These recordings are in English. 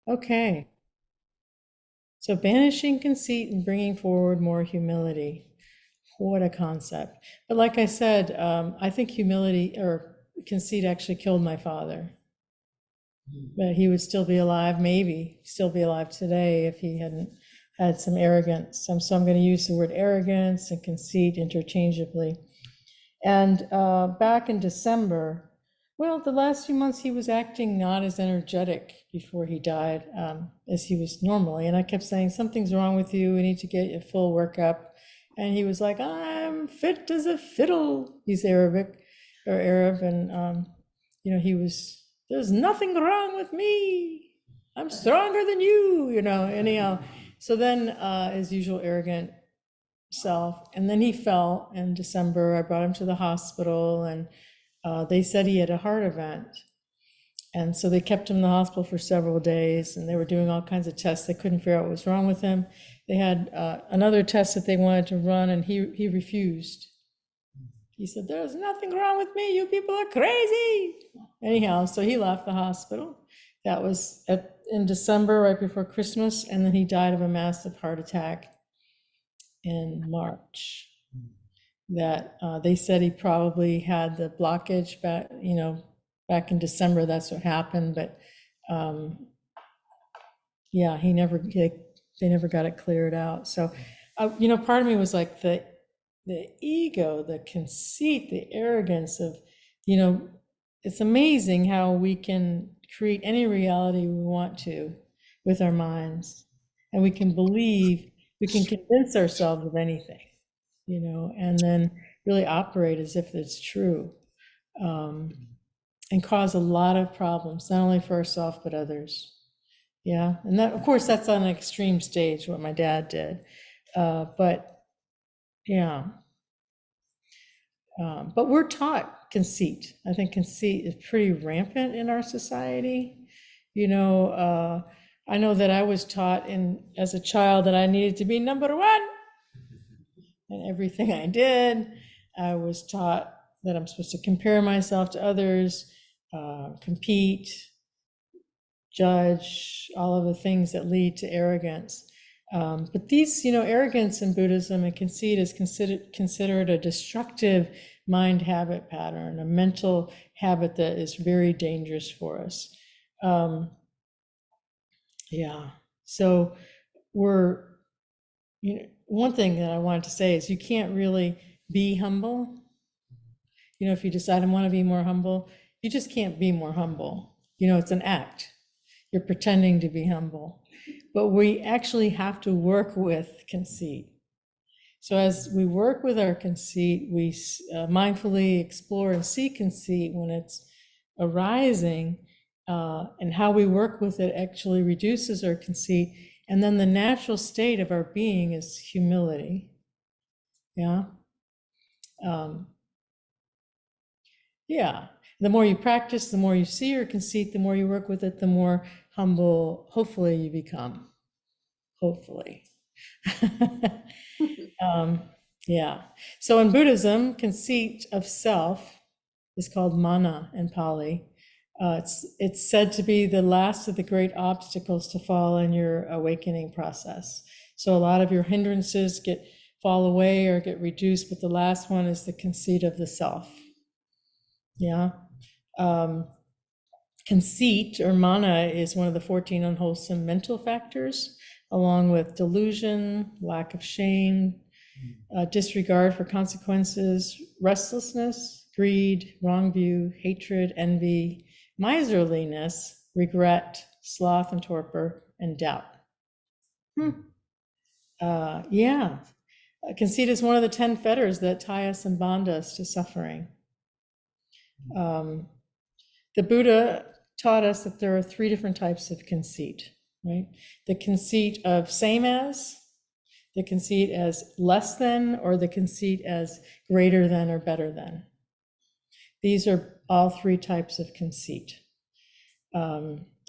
Okay. So banishing conceit and bringing forward more humility. What a concept. But like I said, I think humility or conceit actually killed my father. But he would still be alive, maybe still be alive today if he hadn't had some arrogance. So I'm going to use the word arrogance and conceit interchangeably. And back in December, well, the last few months he was acting not as energetic before he died as he was normally. And I kept saying, something's wrong with you. We need to get a full workup. And he was like, I'm fit as a fiddle. He's Arabic or Arab. And, he was, there's nothing wrong with me. I'm stronger than you, anyhow. So then, as usual, arrogant self. And then he fell in December. I brought him to the hospital, and they said he had a heart event. And so they kept him in the hospital for several days, and they were doing all kinds of tests. They couldn't figure out what was wrong with him. They had another test that they wanted to run, and he refused. He said, there's nothing wrong with me. You people are crazy. Anyhow, so he left the hospital. That was in December, right before Christmas, and then he died of a massive heart attack in March. That they said he probably had the blockage back in December. That's what happened, but yeah, they never got it cleared out. So, part of me was like the ego, the conceit, the arrogance of, it's amazing how we can create any reality we want to with our minds, and we can convince ourselves of anything, and then really operate as if it's true, and cause a lot of problems, not only for ourselves, but others. Yeah. And that, of course, that's on an extreme stage, what my dad did. But yeah. But we're taught conceit. I think conceit is pretty rampant in our society. I know that I was taught as a child that I needed to be number one in everything I did. I was taught that I'm supposed to compare myself to others, compete, judge, all of the things that lead to arrogance. But these, arrogance in Buddhism and conceit is considered a destructive mind habit pattern, a mental habit that is very dangerous for us. Yeah. So one thing that I wanted to say is you can't really be humble. If you decide I want to be more humble, you just can't be more humble. It's an act. You're pretending to be humble. But we actually have to work with conceit. So as we work with our conceit, we mindfully explore and see conceit when it's arising, and how we work with it actually reduces our conceit. And then the natural state of our being is humility. Yeah. Yeah. The more you practice, the more you see your conceit, the more you work with it, the more humble, hopefully, you become. Hopefully. Yeah. So in Buddhism, conceit of self is called mana in Pali. It's said to be the last of the great obstacles to fall in your awakening process. So a lot of your hindrances fall away or get reduced, but the last one is the conceit of the self. Yeah. Conceit or mana is one of the 14 unwholesome mental factors, along with delusion, lack of shame, disregard for consequences, restlessness, greed, wrong view, hatred, envy, miserliness, regret, sloth and torpor, and doubt. Yeah. Conceit is one of the 10 fetters that tie us and bond us to suffering. The Buddha taught us that there are 3 different types of conceit, right? The conceit of same as, the conceit as less than, or the conceit as greater than or better than. These are all 3 types of conceit.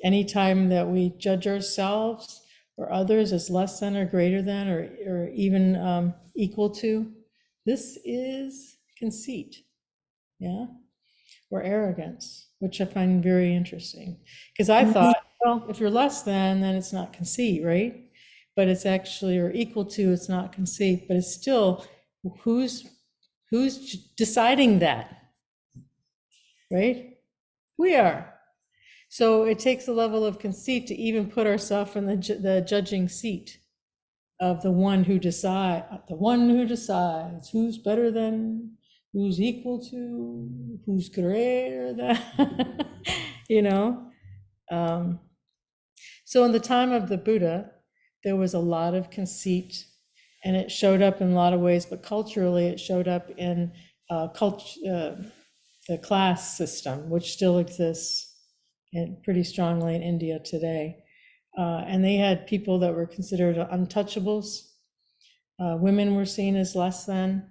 Anytime that we judge ourselves or others as less than or greater than or even equal to, this is conceit, yeah, or arrogance, which I find very interesting. Because I thought Well, if you're less than, then it's not conceit, right? But it's actually, or equal to, it's not conceit, but it's still, who's deciding that, right? We are. So it takes a level of conceit to even put ourselves in the judging seat of the one who decides who's better than, who's equal to, who's greater than, you know? Um, so in the time of the Buddha, there was a lot of conceit, and it showed up in a lot of ways, but culturally it showed up in the class system, which still exists pretty strongly in India today. And they had people that were considered untouchables. Women were seen as less than.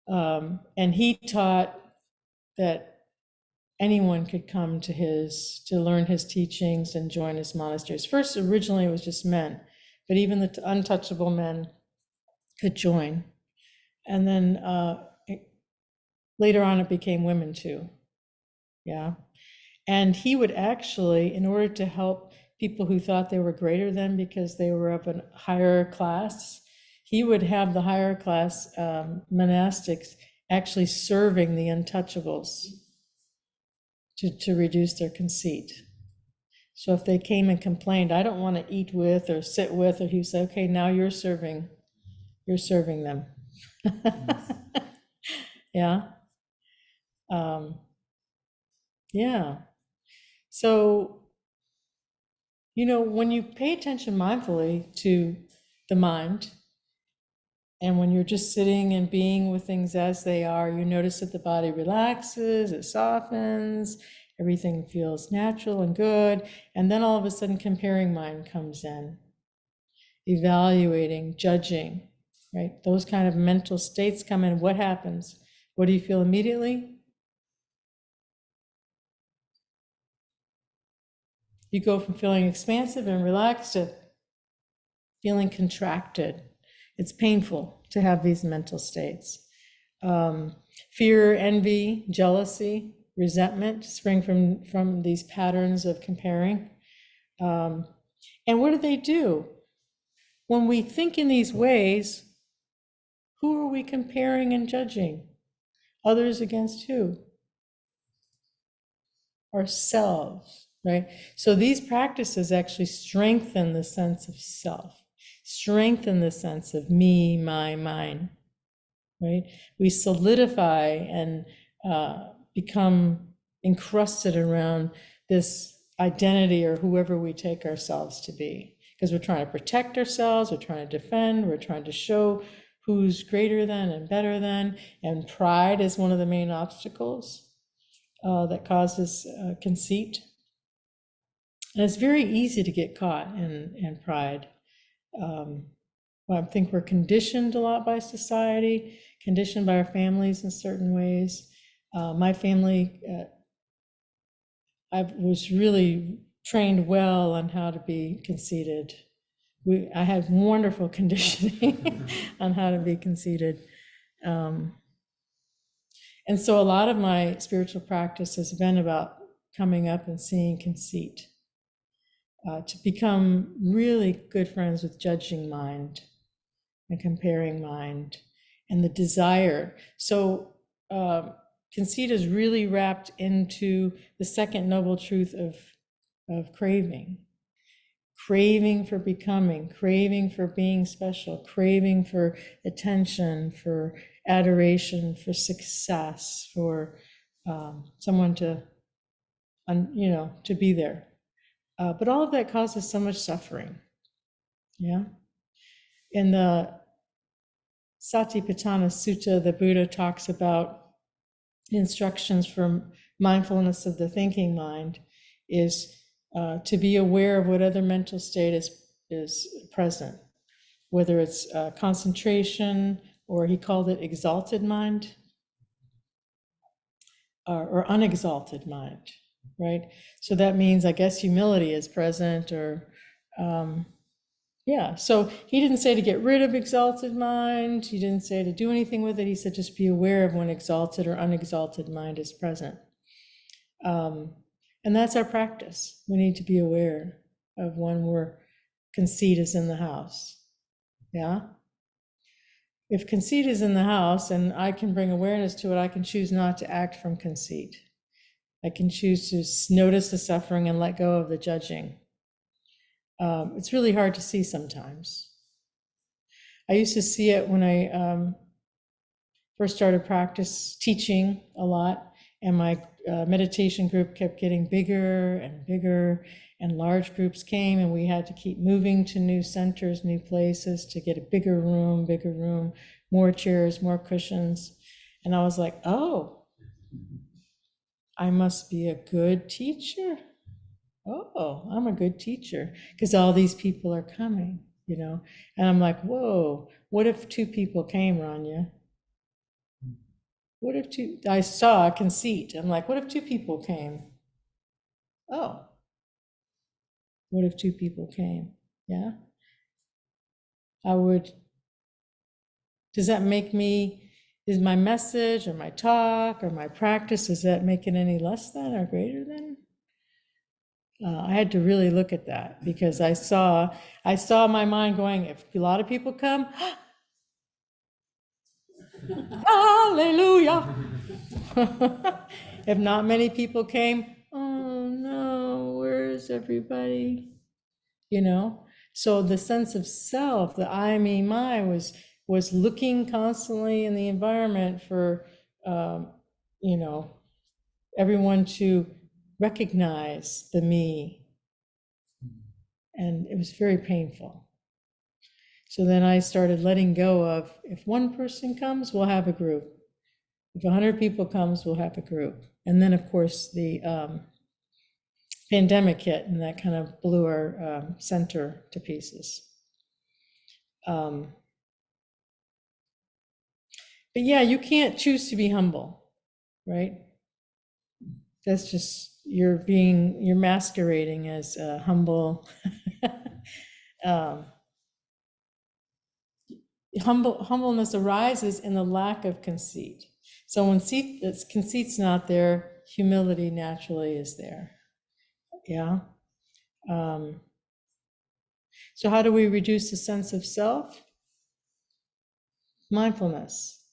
And he taught that anyone could come to learn his teachings and join his monasteries. First, originally it was just men, but even the untouchable men could join. And then later on it became women too. Yeah. And he would actually, in order to help people who thought they were greater than because they were of a higher class, he would have the higher class monastics actually serving the untouchables to reduce their conceit. So if they came and complained, I don't want to eat with or sit with, or he would say, okay, now you're serving them. Yeah. Yeah. So, when you pay attention mindfully to the mind, and when you're just sitting and being with things as they are, you notice that the body relaxes, it softens, everything feels natural and good. And then all of a sudden, comparing mind comes in, evaluating, judging, right? Those kind of mental states come in. What happens? What do you feel immediately? You go from feeling expansive and relaxed to feeling contracted. It's painful to have these mental states. Fear, envy, jealousy, resentment spring from these patterns of comparing. And what do they do? When we think in these ways, who are we comparing and judging? Others against who? Ourselves, right? So these practices actually strengthen the sense of self, strengthen the sense of me, my, mine, right? We solidify and become encrusted around this identity or whoever we take ourselves to be, because we're trying to protect ourselves, we're trying to defend, we're trying to show who's greater than and better than, and pride is one of the main obstacles that causes conceit. And it's very easy to get caught in pride. I think we're conditioned a lot by society, conditioned by our families in certain ways. My family, I was really trained well on how to be conceited. I had wonderful conditioning on how to be conceited. And so a lot of my spiritual practice has been about coming up and seeing conceit, to become really good friends with judging mind and comparing mind and the desire. So conceit is really wrapped into the second noble truth of craving. Craving for becoming, craving for being special, craving for attention, for adoration, for success, for someone to be there. But all of that causes so much suffering. Yeah. In the Satipatthana Sutta, the Buddha talks about instructions for mindfulness of the thinking mind is to be aware of what other mental state is present, whether it's concentration, or he called it exalted mind, or unexalted mind, right? So that means, I guess, humility is present, or yeah. So he didn't say to get rid of exalted mind. He didn't say to do anything with it. He said just be aware of when exalted or unexalted mind is present. And that's our practice. We need to be aware of when conceit is in the house. Yeah? If conceit is in the house and I can bring awareness to it, I can choose not to act from conceit. I can choose to notice the suffering and let go of the judging. It's really hard to see sometimes. I used to see it when I first started practice teaching a lot, and my meditation group kept getting bigger and bigger, and large groups came, and we had to keep moving to new centers, new places to get a bigger room, more chairs, more cushions. And I was like, oh, I must be a good teacher. Oh, I'm a good teacher because all these people are coming, you know? And I'm like, whoa, what if 2 people came, Rania? What if I saw a conceit. I'm like, what if 2 people came? Oh, what if 2 people came? Yeah. Does that make me, is my message or my talk or my practice, does that make it any less than or greater than? I had to really look at that because I saw my mind going, if a lot of people come, hallelujah. If not many people came, oh no, where's everybody? You know? So the sense of self, the I, me, my, was looking constantly in the environment for, you know, everyone to recognize the me. And it was very painful. So then I started letting go of, if 1 person comes, we'll have a group. If 100 people comes, we'll have a group. And then, of course, the pandemic hit, and that kind of blew our center to pieces. But yeah, you can't choose to be humble, right? That's just, you're masquerading as humble. Humbleness arises in the lack of conceit. So when conceit's not there, humility naturally is there. Yeah. So how do we reduce the sense of self? Mindfulness,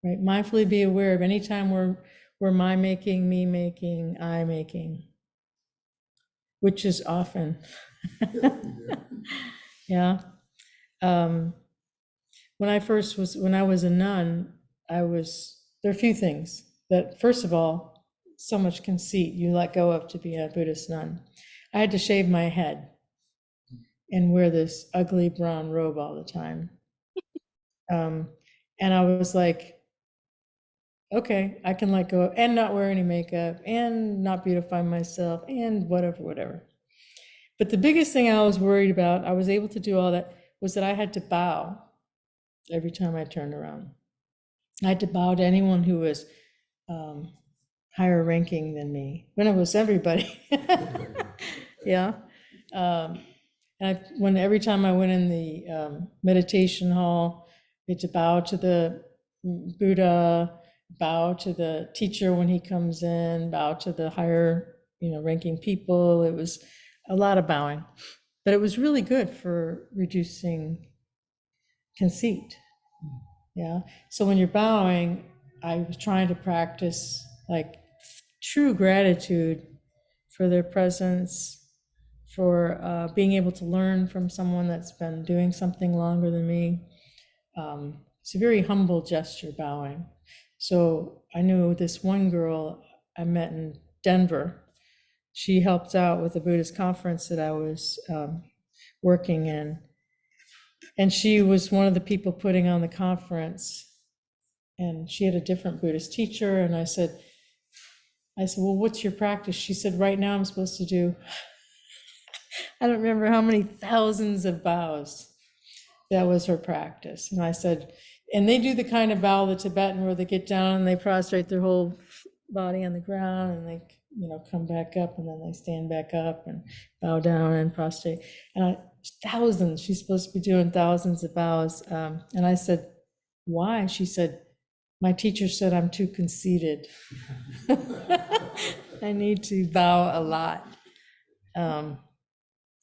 right? Mindfully be aware of any time we're my making, me making, I making, which is often. Yeah. When I was a nun, there are a few things that, first of all, so much conceit you let go of to be a Buddhist nun. I had to shave my head and wear this ugly brown robe all the time. And I was like, okay, I can let go and not wear any makeup and not beautify myself and whatever. But the biggest thing I was worried about, I was able to do all that, was that I had to bow every time I turned around. I had to bow to anyone who was higher ranking than me, when it was everybody. Yeah. And every time I went in the meditation hall, I had to bow to the Buddha, bow to the teacher when he comes in, bow to the higher, ranking people. It was a lot of bowing, but it was really good for reducing conceit. Yeah. So when you're bowing, I was trying to practice like true gratitude for their presence, for being able to learn from someone that's been doing something longer than me. It's a very humble gesture, bowing. So I knew this one girl I met in Denver. She helped out with the Buddhist conference that I was working in. And she was one of the people putting on the conference. And she had a different Buddhist teacher. And I said, well, what's your practice? She said, right now I'm supposed to do, I don't remember how many thousands of bows. That was her practice. And I said, and they do the kind of bow, the Tibetan, where they get down and they prostrate their whole body on the ground, and they, come back up, and then they stand back up and bow down and prostrate. And thousands, she's supposed to be doing thousands of bows. And I said, why? She said, my teacher said I'm too conceited. I need to bow a lot.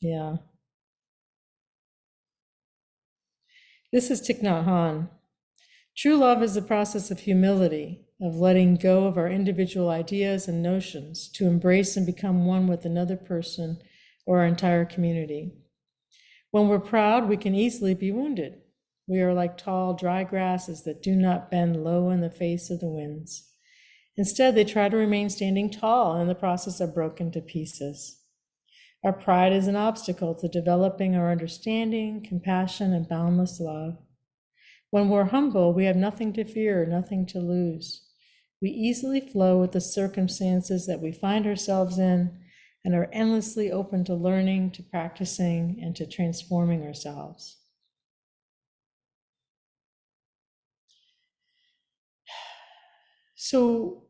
Yeah. This is Thich Nhat Hanh. True love is the process of humility, of letting go of our individual ideas and notions to embrace and become one with another person or our entire community. When we're proud, we can easily be wounded. We are like tall, dry grasses that do not bend low in the face of the winds. Instead, they try to remain standing tall and in the process are broken to pieces. Our pride is an obstacle to developing our understanding, compassion, and boundless love. When we're humble, we have nothing to fear, nothing to lose. We easily flow with the circumstances that we find ourselves in and are endlessly open to learning, to practicing, and to transforming ourselves. So,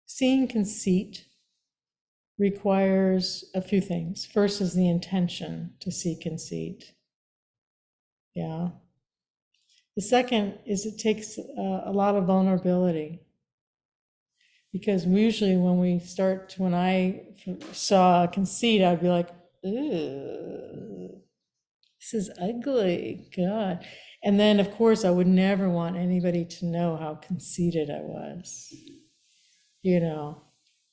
seeing conceit requires a few things. First is the intention to see conceit. Yeah. The second is it takes a lot of vulnerability, because usually when I saw conceit, I'd be like, "Ew, this is ugly, God." And then, of course, I would never want anybody to know how conceited I was, you know,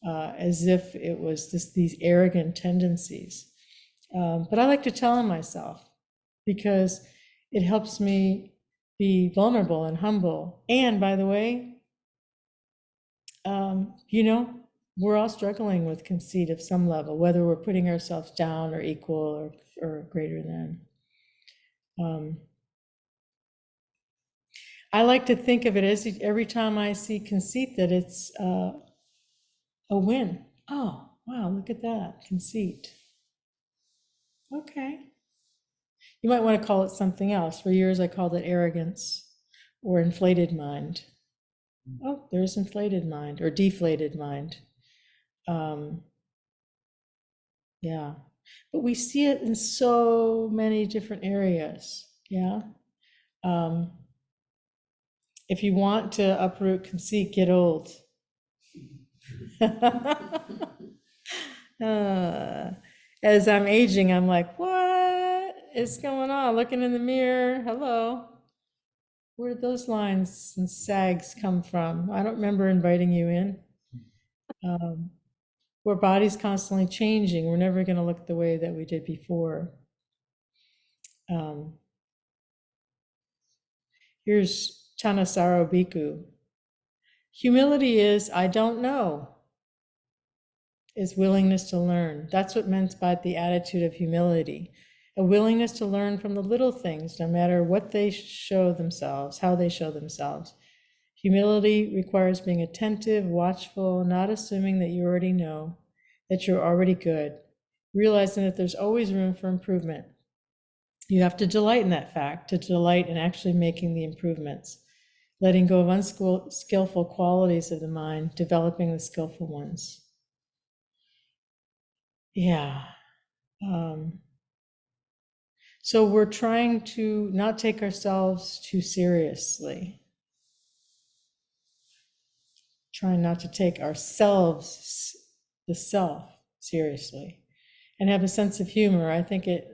as if it was these arrogant tendencies. But I like to tell them myself because it helps me be vulnerable and humble. And by the way, you know, we're all struggling with conceit of some level, whether we're putting ourselves down or equal or greater than. I like to think of it as every time I see conceit that it's a win. Oh, wow, look at that, conceit. Okay. You might want to call it something else. For years, I called it arrogance or inflated mind. Oh, there's inflated mind or deflated mind. Yeah. But we see it in so many different areas. Yeah. Um, if you want to uproot conceit, get old. As I'm aging, I'm like, what is going on? Looking in the mirror. Hello. Where did those lines and sags come from? I don't remember inviting you in. Our body's constantly changing. We're never going to look the way that we did before. Here's Thanissaro Bhikkhu. Humility is, I don't know, is willingness to learn. That's what meant by the attitude of humility. A willingness to learn from the little things, no matter what they show themselves, how they show themselves. Humility requires being attentive, watchful, not assuming that you already know, that you're already good, realizing that there's always room for improvement. You have to delight in that fact, to delight in actually making the improvements, letting go of unskillful qualities of the mind, developing the skillful ones. Yeah. So we're trying to not take ourselves too seriously. Trying not to take ourselves, the self, seriously, and have a sense of humor. I think it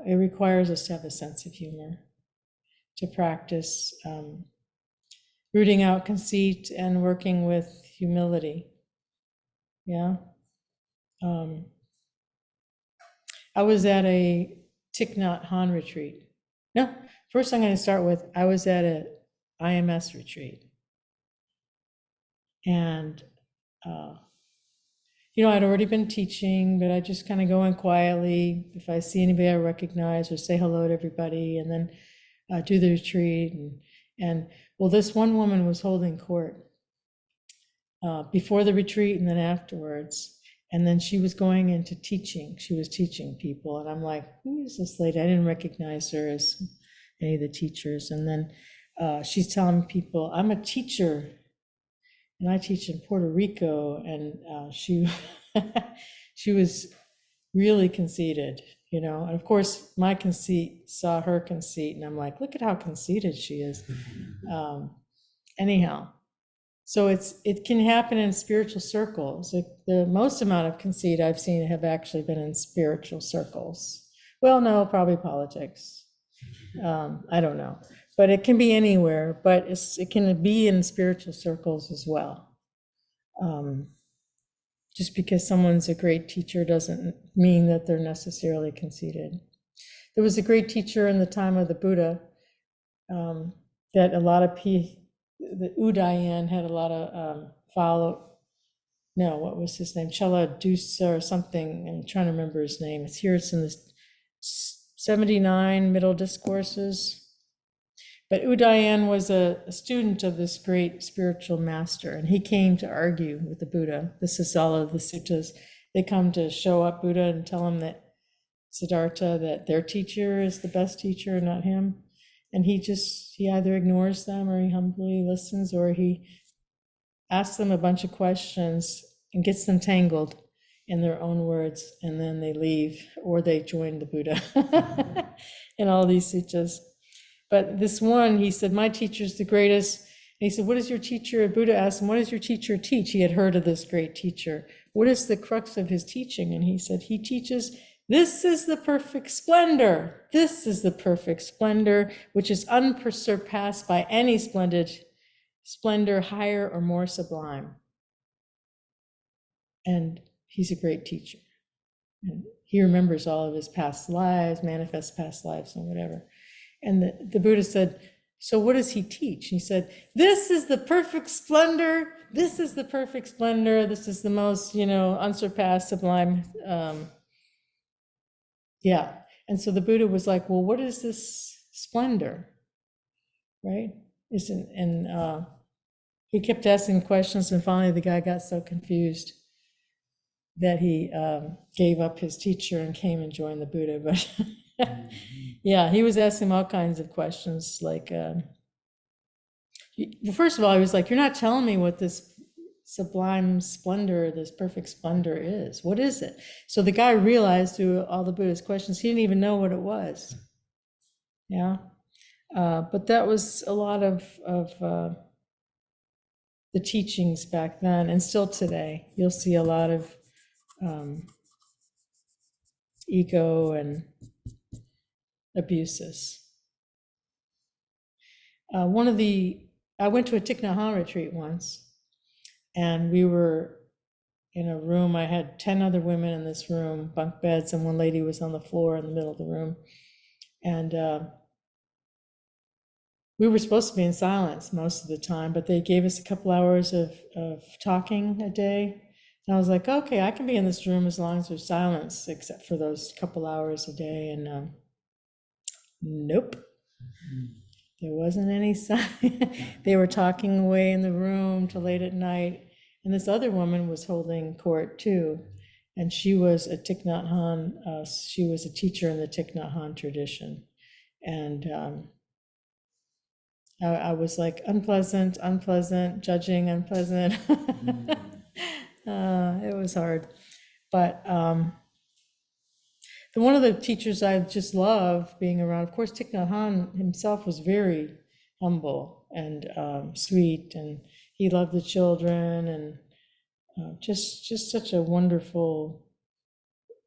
requires us to have a sense of humor, to practice rooting out conceit and working with humility. Yeah. I was at a Thich Nhat Hanh retreat. No, first I'm going to start with I was at a IMS retreat. And, I'd already been teaching, but I just kind of go in quietly. If I see anybody I recognize, or say hello to everybody, and then do the retreat. And well, this one woman was holding court before the retreat and then afterwards. And then she was going into teaching. She was teaching people. And I'm like, who is this lady? I didn't recognize her as any of the teachers. And then she's telling people, I'm a teacher and I teach in Puerto Rico. And she was really conceited, And of course, my conceit saw her conceit. And I'm like, look at how conceited she is. Anyhow, So it can happen in spiritual circles. The most amount of conceit I've seen have actually been in spiritual circles. Well, no, probably politics. I don't know, but it can be anywhere. But it can be in spiritual circles as well. Just because someone's a great teacher doesn't mean that they're necessarily conceited. There was a great teacher in the time of the Buddha that a lot of the Udayan had a lot of what was his name? Chela Dusa or something. I'm trying to remember his name. It's here, it's in the 79 Middle Discourses. But Udayan was a student of this great spiritual master, and he came to argue with the Buddha. This is all of the suttas. They come to show up Buddha and tell him that Siddhartha, that their teacher is the best teacher, not him. And he either ignores them, or he humbly listens, or he asks them a bunch of questions and gets them tangled in their own words, and then they leave, or they join the Buddha in all these suttas. But this one, he said, my teacher's the greatest. And he said, what is your teacher? Buddha asked him, what does your teacher teach? He had heard of this great teacher. What is the crux of his teaching? And he said, he teaches, this is the perfect splendor. This is the perfect splendor, which is unsurpassed by any splendor higher or more sublime. And he's a great teacher. And he remembers all of his past lives, manifest past lives, and whatever. And the Buddha said, so what does he teach? He said, this is the perfect splendor. This is the perfect splendor. This is the most, unsurpassed, sublime. Yeah. And so the Buddha was like, well, what is this splendor? Right? And he kept asking questions, and finally the guy got so confused that he gave up his teacher and came and joined the Buddha. But yeah, he was asking all kinds of questions. Like, first of all, he was like, you're not telling me what this sublime splendor, this perfect splendor is. What is it? So the guy realized through all the Buddha's questions, he didn't even know what it was. Yeah. But that was a lot of the teachings back then, and still today. You'll see a lot of ego and abuses. I went to a Thich Nhat Hanh retreat once, and we were in a room. I had 10 other women in this room, bunk beds, and one lady was on the floor in the middle of the room. And we were supposed to be in silence most of the time, but they gave us a couple hours of talking a day. And I was like, okay, I can be in this room as long as there's silence, except for those couple hours a day. And nope, there wasn't any sign. They were talking away in the room till late at night. And this other woman was holding court too. And she was a Thich Nhat Hanh, she was a teacher in the Thich Nhat Hanh tradition. And I was like, unpleasant, judging, unpleasant. It was hard. But one of the teachers I just love being around, of course, Thich Nhat Hanh himself was very humble and sweet, and he loved the children, and just such a wonderful,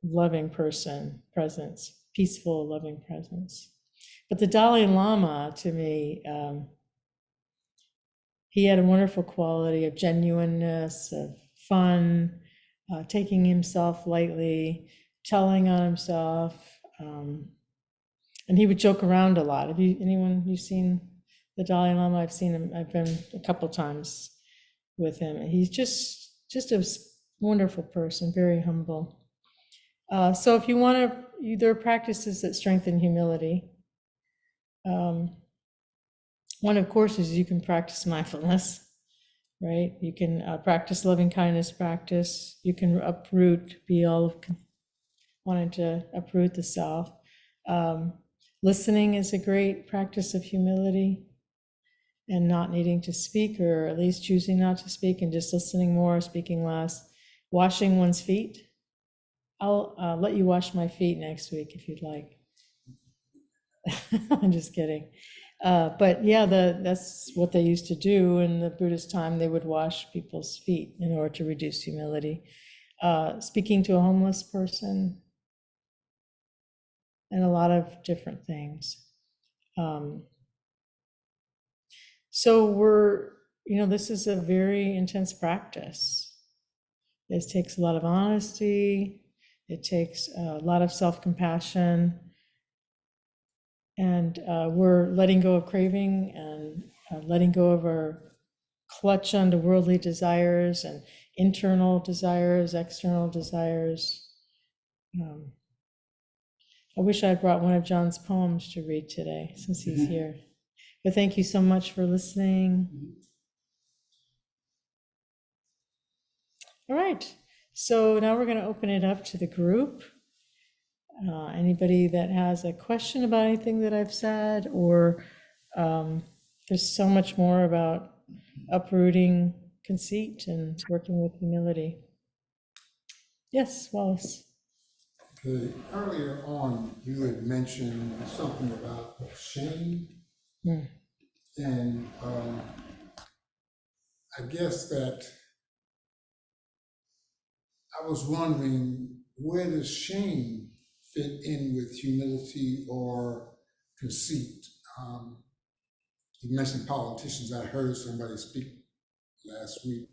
loving presence, peaceful, loving presence. But the Dalai Lama, to me, he had a wonderful quality of genuineness, of fun, taking himself lightly, telling on himself, and he would joke around a lot. Have you've seen the Dalai Lama? I've seen him. I've been a couple times with him. He's just a wonderful person, very humble. So if you want to, there are practices that strengthen humility. One, of course, is you can practice mindfulness, right? You can practice loving kindness practice. You can wanting to uproot the self. Listening is a great practice of humility, and not needing to speak, or at least choosing not to speak and just listening more, speaking less. Washing one's feet. I'll let you wash my feet next week if you'd like. I'm just kidding. But yeah, that's what they used to do in the Buddhist time. They would wash people's feet in order to reduce humility. Speaking to a homeless person, and a lot of different things. Um, so this is a very intense practice. It takes a lot of honesty. It takes a lot of self-compassion. And we're letting go of craving and letting go of our clutch onto worldly desires and internal desires, external desires. I wish I had brought one of John's poems to read today since he's here. But thank you so much for listening. All right, so now we're going to open it up to the group. Anybody that has a question about anything that I've said, or there's so much more about uprooting conceit and working with humility. Yes, Wallace. Okay. Earlier on, you had mentioned something about shame, and I guess that I was wondering, where does shame fit in with humility or conceit? You mentioned politicians. I heard somebody speak last week,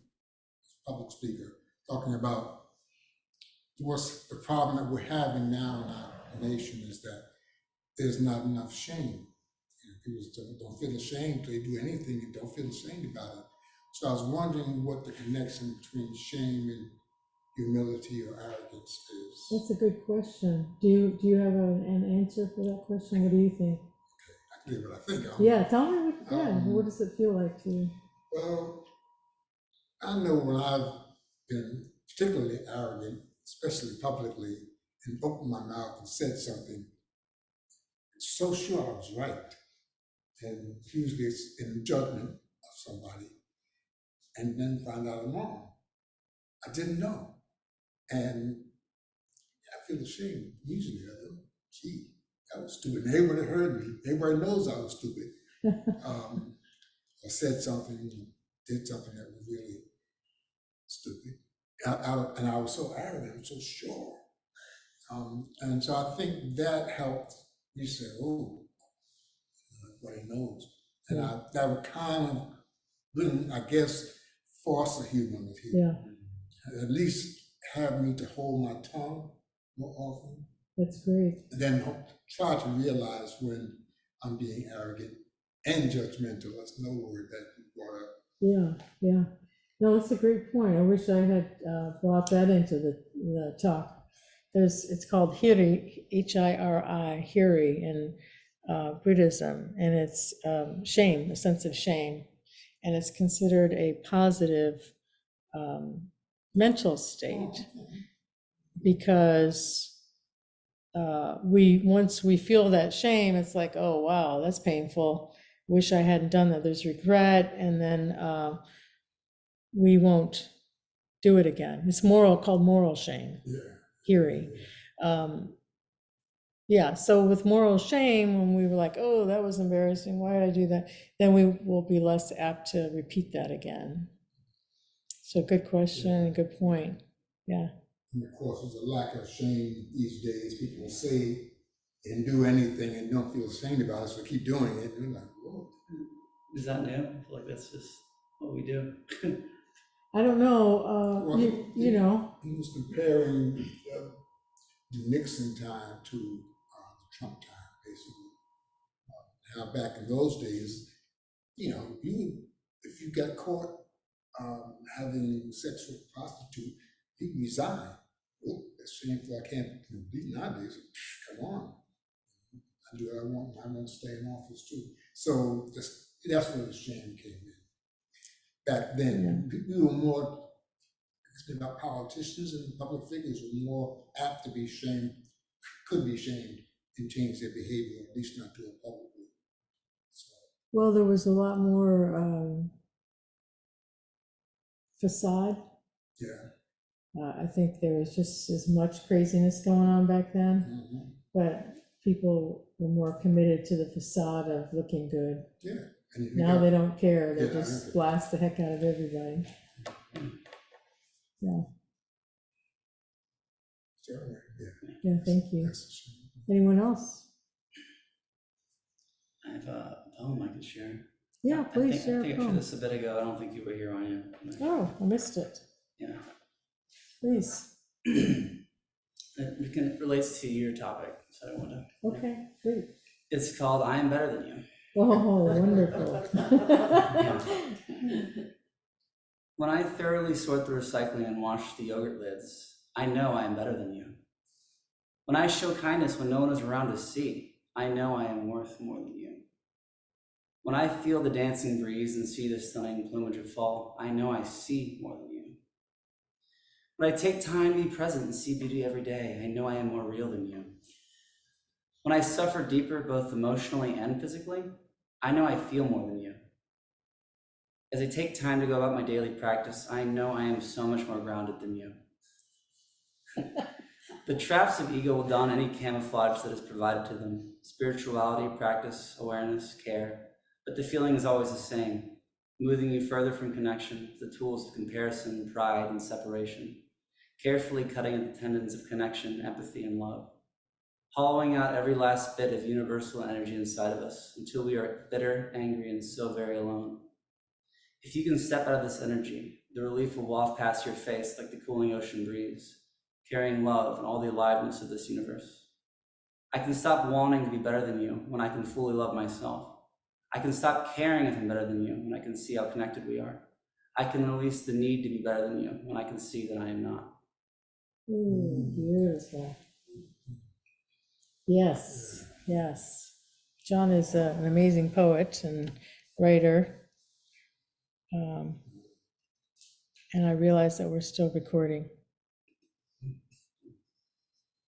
public speaker, talking about what's the problem that we're having now in our nation is that there's not enough shame. People don't feel ashamed. They do anything and don't feel ashamed about it. So I was wondering what the connection between shame and humility or arrogance is. That's a good question. Do you have an answer for that question? What do you think? I can tell you what I think. Yeah, tell me. What does it feel like to you? Well, I know when I've been particularly arrogant, especially publicly, and opened my mouth and said something, so sure I was right. And usually it's in judgment of somebody, and then find out I'm wrong. I didn't know. And I feel ashamed. Usually I do. Gee, I was stupid. And everybody heard me. Everybody knows I was stupid. I said something, did something that was really stupid. And I was so arrogant, I was so sure. And so I think that helped me say, oh, everybody knows. And that would kind of, I guess, foster humility. Yeah. At least have me to hold my tongue more often. That's great. And then try to realize when I'm being arrogant and judgmental. That's no word that you brought up. Yeah. No, that's a great point. I wish I had brought that into the talk. It's called hiri, Hiri, hiri in Buddhism, and it's shame, a sense of shame, and it's considered a positive mental state because once we feel that shame, it's like, oh wow, that's painful. Wish I hadn't done that. There's regret, and then we won't do it again. It's called moral shame. Hiri. So with moral shame, when we were like, oh, that was embarrassing, why did I do that? Then we will be less apt to repeat that again. So good question, good point. Yeah. And of course, there's a lack of shame these days. People say and do anything and don't feel ashamed about it, so keep doing it. And you're like, whoa. Is that new? I feel like that's just what we do. I don't know. Well, you know. He was comparing the Nixon time to the Trump time, basically. Now, back in those days, if you got caught having sex with a prostitute, you resign. Oh, that's shameful. I can't beat nowadays. Come on. I do what I want. I want to stay in office too. So that's where the shame came in. Back then, we were more, about politicians and public figures were more apt to be shamed, could be shamed, and change their behavior, at least not do it publicly. So. Well, there was a lot more facade. Yeah. I think there was just as much craziness going on back then, but people people were more committed to the facade of looking good. Yeah. And you Now got- they don't care, they Yeah, I just agree. blast the heck out of everybody. Yeah, Sure, yeah. yeah, thank you. That's a shame. Anyone else? I have a poem I could share. Yeah, I please think share I a shared poem. this a bit ago. I don't think you were here on it. Oh, I missed it. Yeah. Please. It relates to your topic, so I want to. Okay, great. It's called "I Am Better Than You." Oh, wonderful. When I thoroughly sort the recycling and wash the yogurt lids, I know I am better than you. When I show kindness when no one is around to see, I know I am worth more than you. When I feel the dancing breeze and see the stunning plumage of fall, I know I see more than you. When I take time to be present and see beauty every day, I know I am more real than you. When I suffer deeper, both emotionally and physically, I know I feel more than you. As I take time to go about my daily practice, I know I am so much more grounded than you. The traps of ego will don any camouflage that is provided to them: spirituality, practice, awareness, care. But the feeling is always the same, moving you further from connection, the tools of comparison, pride, and separation, carefully cutting at the tendons of connection, empathy, and love, hollowing out every last bit of universal energy inside of us until we are bitter, angry, and so very alone. If you can step out of this energy, the relief will waft past your face like the cooling ocean breeze, carrying love and all the aliveness of this universe. I can stop wanting to be better than you when I can fully love myself. I can stop caring if I'm better than you when I can see how connected we are. I can release the need to be better than you when I can see that I am not. Ooh, beautiful. Yes, yes. John is an amazing poet and writer. And I realize that we're still recording.